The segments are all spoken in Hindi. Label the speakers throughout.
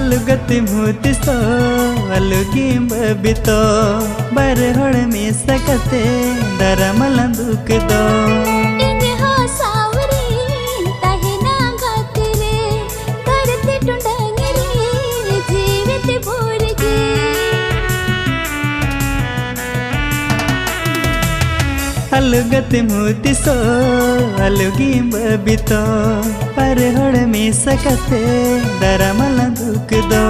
Speaker 1: अलुगति मुतिसो अलुगी बबितो बर हड़ में सकते दरमल दुख दो अलुगति मुतिसो अलुगी बबितो बर हड़ में सकते दरमल दुख दो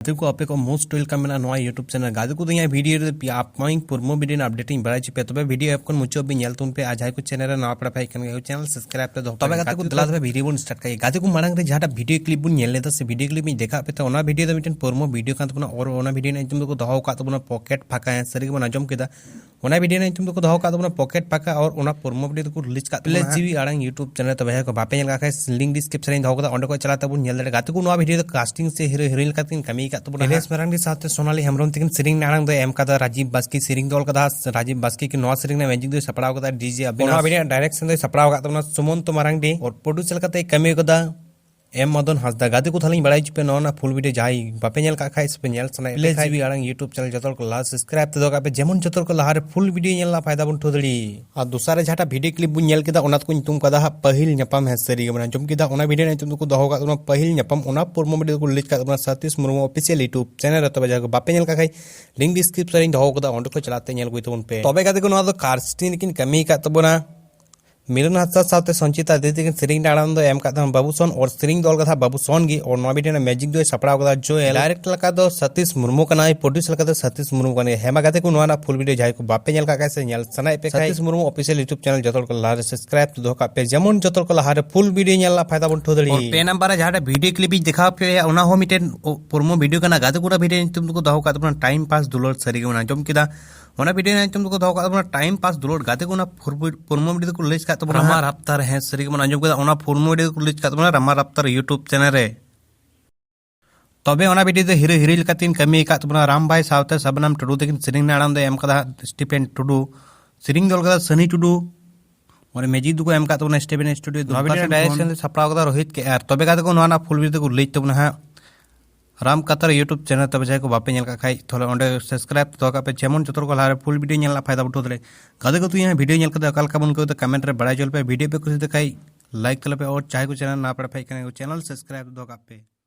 Speaker 2: गादी को आपे को मोस्ट वेलकम मेना नवा यूट्यूब चैनल गादी को यहाँ वीडियो अपकमिंग पुरमो वीडियो अपडेटिंग बड़ा पे तबे वीडियो आपको मुझे भी नेल तुम पे आज है कुछ चैनल नवा पड़ा पाई कन चैनल सब्सक्राइब पे दो तबे गादी को दला वीडियो बन स्टार्ट कर गादी को मांग रे जहां वीडियो क्लिप बन नेल लेता से वीडियो क्लिप में देखा पे तो ओना वीडियो द मिटन पुरमो वीडियो कान तबना और ओना वीडियो ने तुम को दहो का तबना पॉकेट फाका है सरी बना जम केदा ओना वीडियो ने तुम को दहो का तबना पॉकेट फाका और ओना पुरमो वीडियो को रिलीज का प्ले जीवी आड़ंग यूट्यूब चैनल तबे को बापे नेल का लिंक डिस्क्रिप्शन में दहो का ओंडे को चला तब नेल गादी को नवा वीडियो कास्टिंग से हीरो हीरोइन का कमी का तबना साथ सोनाली हेम्ब्रम तक सेरिंग नारंग दो एम का राजीव बास्की सेरिंग दल का राजीव बास्की की नवा सेरिंग मैजिक दो सपड़ाव का डीजे अभिनव डायरेक्शन दो सपड़ाव का सुमंत मारांडी और प्रोड्यूसर का कमी का एम मदन हासदा गादी को थाली बड़ा पे ना फुल वीडियो जहां बापे नेल का खाई पे नेल सना ले जीवी आड़ंग यूट्यूब चैनल जतल को ला सब्सक्राइब ते दो पे जेमन जतल को लाहारे फुल वीडियो नेलना फायदा बन ठोदड़ी आ दूसरा जहां वीडियो क्लिप बुन नेल केदा ओनात को तुम कदा पहिल न्यापाम है सरी बना जम केदा ओना वीडियो ने तुम को दहो का पहिल न्यापाम ओना पुरमो वीडियो को रिलीज का Satish Murmu official YouTube channel तबे जाको बापे नेल का खाई लिंक डिस्क्रिप्शन में दहो का ओंड को चलाते नेल को तुम पे तबे गादी को ना कास्टिंग लेकिन कमी का तबना मिलन हादसा साथ संचिता दीदी सेरिंग आड़ान एम का बाबू सोन और सेरिंग दल का बाबू सोन गी और नवा वीडियो मैजिक दो सपड़ा का जो डायरेक्टर का दो सतीश मुर्मू का प्रोड्यूसर का सतीश मुर्मू का हेमा गाते को नवा फुल वीडियो जहां को बापे नेल का कैसे नेल सना पे Satish Murmu official YouTube channel जतल को लारे सब्सक्राइब तो दो का पे जेमन जतल को लारे फुल वीडियो नेलना फायदा बन ठोदड़ी और पे नंबर जहां वीडियो क्लिप दिखा पे ओना हो मिटेन पुरमो वीडियो का गाते को वीडियो तुम को दहो का टाइम पास दुलर सरी के जम केदा ओना वीडियो ने तुम को दहो का टाइम पास दुलर गाते को ना पुरमो वीडियो को रिलीज का रमार हफ्तार है सरी के आंजम केदा ओना पुरमो वीडियो को रिलीज का रमार हफ्तार यूट्यूब चैनल रे तबे ओना वीडियो दो हीरो हीरोइन का कमी का राम भाई सावते सबनाम टुडू तकिन सेरिंग नाड़ाम दो एम का स्टीफेन टुडू सेरिंग दल का सनी टुडू और मैजिक दुको एम का स्टीफेन स्टूडियो दो वीडियो डायरेक्शन सपड़ाव का रोहित के यार तबे का नवा फुल वीडियो को रिलीज तबना है राम कतर यूट्यूब चैनल तब जाए को बापे नेल का खाई थोड़ा ओंडे सब्सक्राइब तो का पे जेमन जतर को लारे फुल वीडियो नेलना फायदा उठो दरे गादे को तू यहाँ वीडियो नेल का अकाल का बन को तो कमेंट रे बड़ा चल पे वीडियो पे कुछ दिखाई लाइक कर पे और चाहे को चैनल ना पड़ पाई चैनल सब्सक्राइब दो का पे।